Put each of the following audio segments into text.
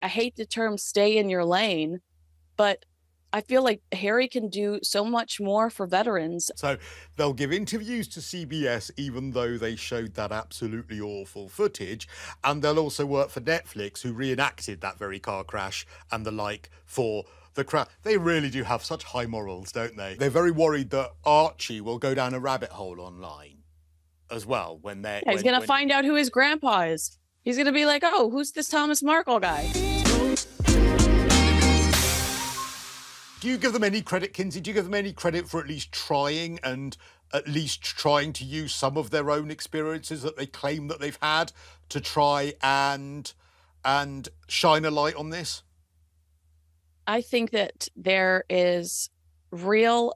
I hate the term stay in your lane, but I feel like Harry can do so much more for veterans. So they'll give interviews to CBS even though they showed that absolutely awful footage, and they'll also work for Netflix, who reenacted that very car crash and the like for the crowd. They really do have such high morals, don't they? They're very worried that Archie will go down a rabbit hole online as well when they're Yeah, he's gonna find out who his grandpa is. He's gonna be like, oh, who's this Thomas Markle guy? Do you give them any credit, Kinsey? Do you give them any credit for at least trying and at least trying to use some of their own experiences that they claim that they've had to try and shine a light on this? I think that there is real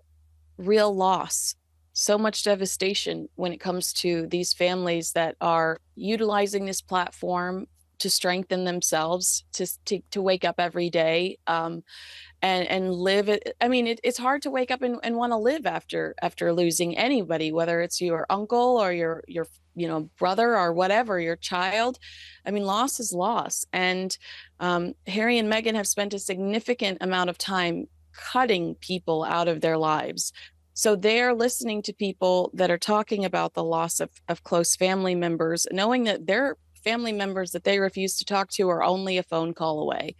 loss, so much devastation when it comes to these families that are utilizing this platform to strengthen themselves, to wake up every day, and live it. I mean, it's hard to wake up and want to live after losing anybody, whether it's your uncle or your brother or whatever, your child. I mean, loss is loss. And Harry and Meghan have spent a significant amount of time cutting people out of their lives. So they're listening to people that are talking about the loss of close family members, knowing that their family members that they refuse to talk to are only a phone call away.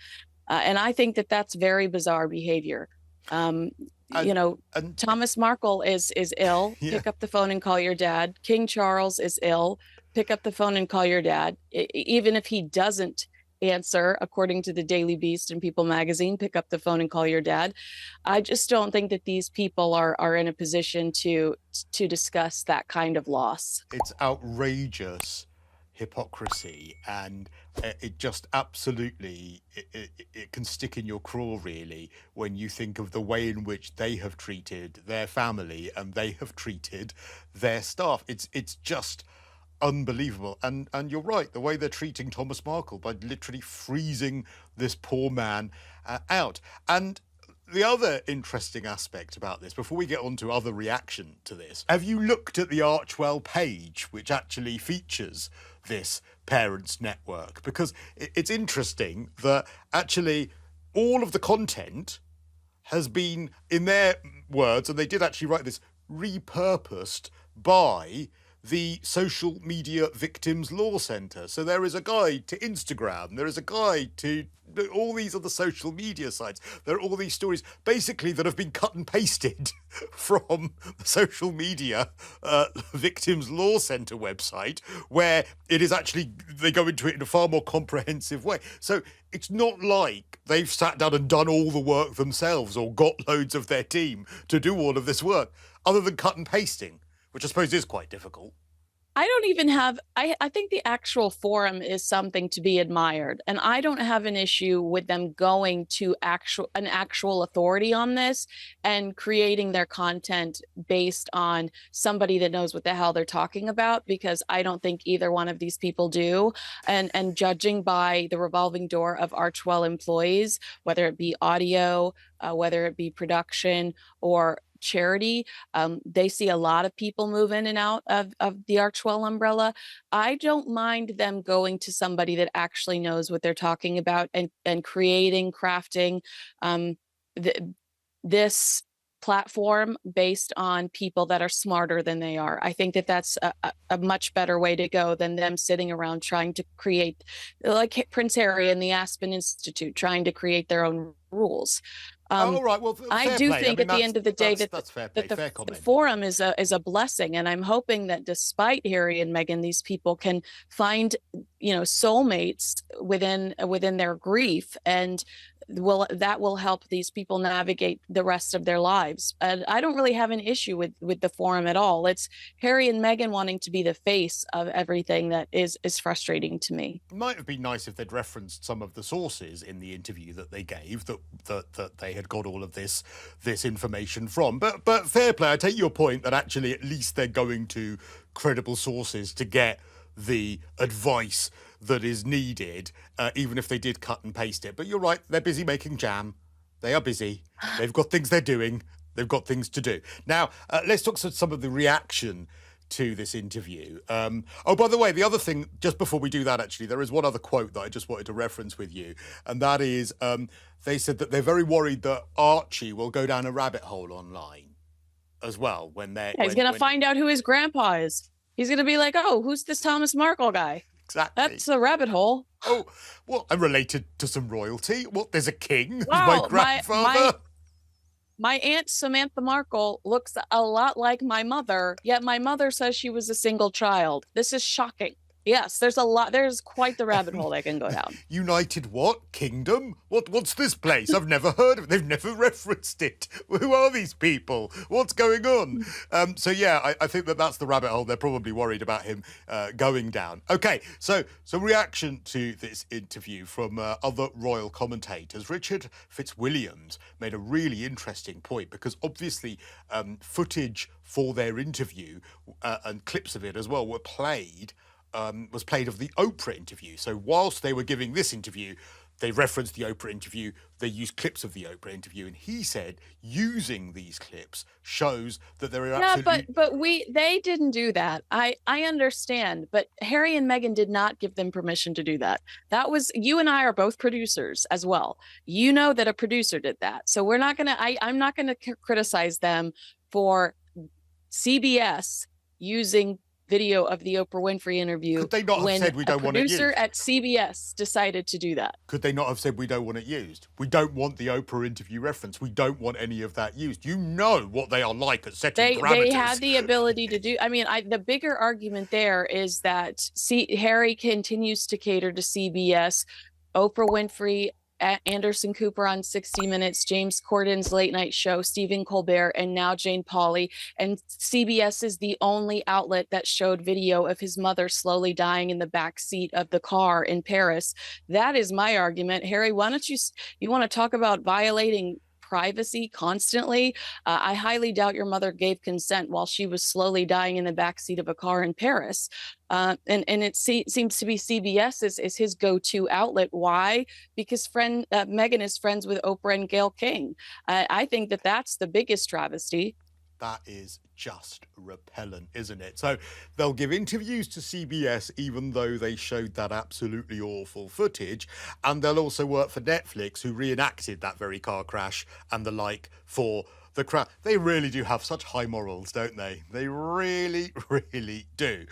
And I think that that's very bizarre behavior. Um, And, Thomas Markle is ill. yeah. Pick up the phone and call your dad. King Charles is ill. Pick up the phone and call your dad. Even if he doesn't answer, according to the Daily Beast and People Magazine, pick up the phone and call your dad. I just don't think that these people are in a position to discuss that kind of loss. It's outrageous hypocrisy, and it just absolutely it can stick in your craw, really, when you think of the way in which they have treated their family and they have treated their staff. It's just unbelievable. And you're right, the way they're treating Thomas Markle by literally freezing this poor man out. And the other interesting aspect about this, before we get on to other reaction to this, have you looked at the Archwell page, which actually features this parents' network? Because it's interesting that actually all of the content has been, in their words, and they did actually write this, repurposed by the Social Media Victims Law Centre. So there is a guide to Instagram, there is a guide to all these other social media sites. There are all these stories basically that have been cut and pasted from the Social Media Victims Law Centre website, where it is actually, they go into it in a far more comprehensive way. So it's not like they've sat down and done all the work themselves or got loads of their team to do all of this work, other than cut and pasting, which I suppose is quite difficult. I don't even have, I think the actual forum is something to be admired. And I don't have an issue with them going to an actual authority on this and creating their content based on somebody that knows what the hell they're talking about, because I don't think either one of these people do. And judging by the revolving door of Archwell employees, whether it be audio, whether it be production or charity, they see a lot of people move in and out of the Archwell umbrella. I don't mind them going to somebody that actually knows what they're talking about and crafting this platform based on people that are smarter than they are. I think that that's a much better way to go than them sitting around trying to create, like Prince Harry and the Aspen Institute, trying to create their own rules. Right. Well, I do play. think at the end of the day that's fair play. that Fair the comment. forum is a blessing, and I'm hoping that despite Harry and Meghan, these people can find soulmates within their grief, and that will help these people navigate the rest of their lives. And I don't really have an issue with the forum at all. It's Harry and Meghan wanting to be the face of everything that is frustrating to me. It might have been nice if they'd referenced some of the sources in the interview that they gave that they had got all of this information from. But fair play. I take your point that actually at least they're going to credible sources to get the advice that is needed, even if they did cut and paste it. But you're right, they're busy making jam. They are busy. They've got things they're doing. They've got things to do. Now, let's talk some of the reaction to this interview. Oh, by the way, the other thing, just before we do that, actually, there is one other quote that I just wanted to reference with you, and that is they said that they're very worried that Archie will go down a rabbit hole online as well when they're. Yeah, he's going to find out who his grandpa is. He's going to be like, oh, who's this Thomas Markle guy? Exactly. That's a rabbit hole. Oh, well, I'm related to some royalty. What, there's a king who's Wow, my grandfather? My aunt Samantha Markle looks a lot like my mother, yet my mother says she was a single child. This is shocking. Yes, there's quite the rabbit hole they can go down. United what? Kingdom? What's this place? I've never heard of it. They've never referenced it. Who are these people? What's going on? So yeah, I think that's the rabbit hole they're probably worried about him going down. Okay, so reaction to this interview from other royal commentators. Richard Fitzwilliams made a really interesting point because obviously footage for their interview and clips of it as well were played of the Oprah interview. So whilst they were giving this interview, they referenced the Oprah interview, they used clips of the Oprah interview, and he said using these clips shows that there are absolutely... but they didn't do that. I understand, but Harry and Meghan did not give them permission to do that. That was, you and I are both producers as well. You know that a producer did that. So I'm not gonna criticize them for CBS using video of the Oprah Winfrey interview. Could they not have said we don't want it used? A producer at CBS decided to do that. Could they not have said we don't want it used? We don't want the Oprah interview reference. We don't want any of that used. You know what they are like at setting parameters. They had the ability to do. I mean, the bigger argument there is that Harry continues to cater to CBS, Oprah Winfrey, Anderson Cooper on 60 Minutes, James Corden's late night show, Stephen Colbert, and now Jane Pauley. And CBS is the only outlet that showed video of his mother slowly dying in the back seat of the car in Paris. That is my argument. Harry, why don't you want to talk about violating privacy constantly? I highly doubt your mother gave consent while she was slowly dying in the backseat of a car in Paris. And it seems to be CBS is his go-to outlet. Why? Because Meghan is friends with Oprah and Gayle King. I think that's the biggest travesty. That is just repellent, isn't it? So they'll give interviews to CBS even though they showed that absolutely awful footage, and they'll also work for Netflix, who reenacted that very car crash and the like for the crowd. They really do have such high morals, don't they? They really, really do.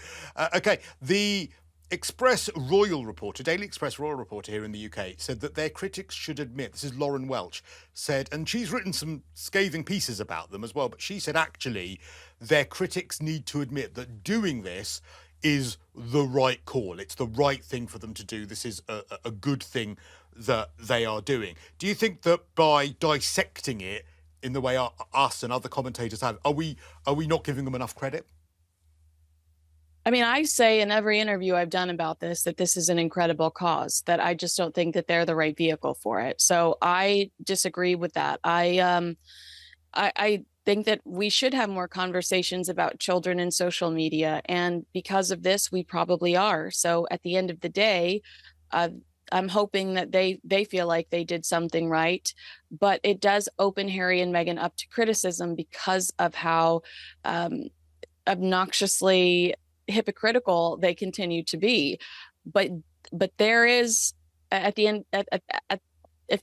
Okay, the Express Royal Reporter, Daily Express Royal Reporter here in the UK, said that their critics should admit, this is Lauren Welch, said, and she's written some scathing pieces about them as well, but she said actually their critics need to admit that doing this is the right call. It's the right thing for them to do. This is a good thing that they are doing. Do you think that by dissecting it in the way us and other commentators have, are we not giving them enough credit? I mean, I say in every interview I've done about this that this is an incredible cause, that I just don't think that they're the right vehicle for it. So I disagree with that. I think that we should have more conversations about children in social media. And because of this, we probably are. So at the end of the day, I'm hoping that they feel like they did something right. But it does open Harry and Meghan up to criticism because of how obnoxiously hypocritical they continue to be. But there is, at the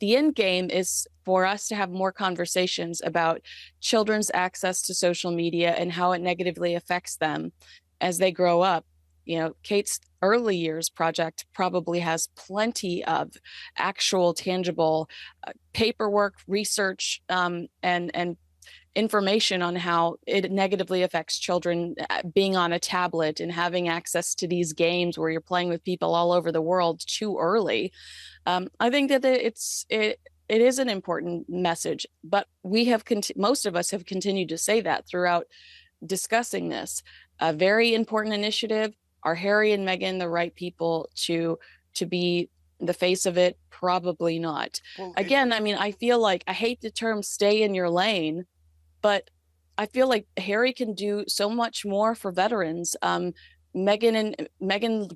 end game is for us to have more conversations about children's access to social media and how it negatively affects them as they grow up. You know, Kate's early years project probably has plenty of actual tangible paperwork, research, and information on how it negatively affects children being on a tablet and having access to these games where you're playing with people all over the world too early. I think that it is an important message, but most of us have continued to say that throughout discussing this. A very important initiative. Are Harry and Meghan the right people to be the face of it? Probably not. Well, again, I mean, I feel like, I hate the term stay in your lane, but I feel like Harry can do so much more for veterans. Meghan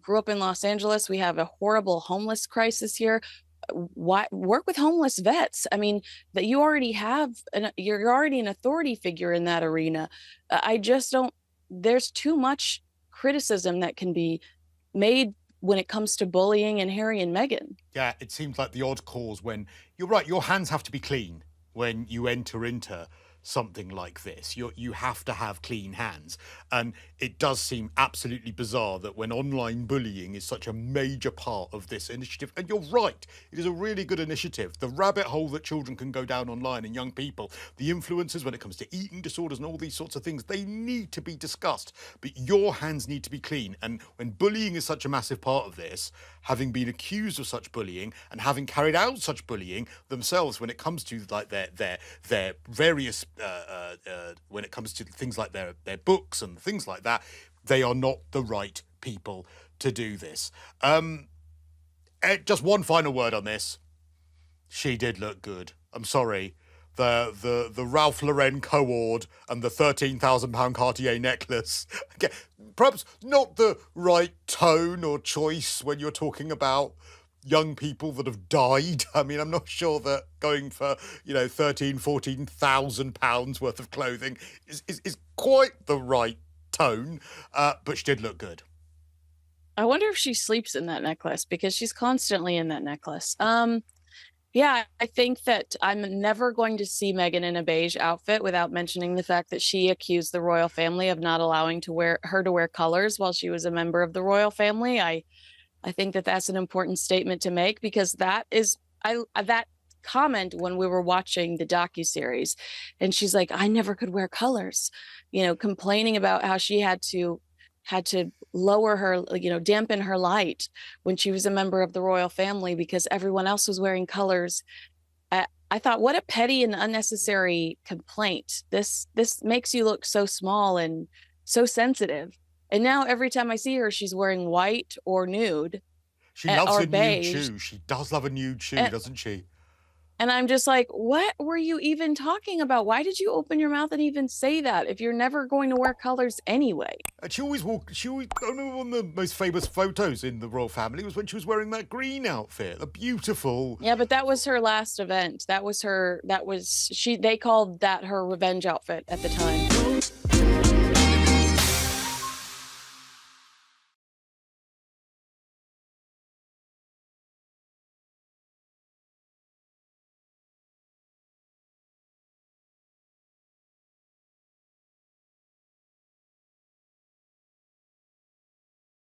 grew up in Los Angeles. We have a horrible homeless crisis here. Why work with homeless vets? I mean, that you already have, you're already an authority figure in that arena. I just don't there's too much criticism that can be made when it comes to bullying and Harry and Meghan. Yeah, it seems like the odd cause when you're right, your hands have to be clean when you enter into something like this. You have to have clean hands. And it does seem absolutely bizarre that when online bullying is such a major part of this initiative, and you're right, it is a really good initiative. The rabbit hole that children can go down online and young people, the influences when it comes to eating disorders and all these sorts of things, they need to be discussed. But your hands need to be clean. And when bullying is such a massive part of this, having been accused of such bullying and having carried out such bullying themselves when it comes to like their various when it comes to things like their books and things like that, they are not the right people to do this. Just one final word on this. She did look good. I'm sorry. The Ralph Lauren co-ord and the £13,000 Cartier necklace. Perhaps not the right tone or choice when you're talking about young people that have died. I mean, I'm not sure that going for, £14,000 worth of clothing is quite the right tone, but she did look good. I wonder if she sleeps in that necklace, because she's constantly in that necklace. Yeah, I think that I'm never going to see Meghan in a beige outfit without mentioning the fact that she accused the royal family of not allowing her to wear colors while she was a member of the royal family. I think that that's an important statement to make, because that comment when we were watching the docuseries, and she's like, I never could wear colors, complaining about how she had to lower her, dampen her light when she was a member of the royal family because everyone else was wearing colors. I thought, what a petty and unnecessary complaint. This makes you look so small and so sensitive. And now every time I see her, she's wearing white or nude. She loves a beige. nude shoe. She does love a nude shoe, doesn't she? And I'm just like, what were you even talking about? Why did you open your mouth and even say that if you're never going to wear colors anyway? And I remember one of the most famous photos in the royal family was when she was wearing that green outfit, the beautiful. Yeah, but that was her last event. They called that her revenge outfit at the time.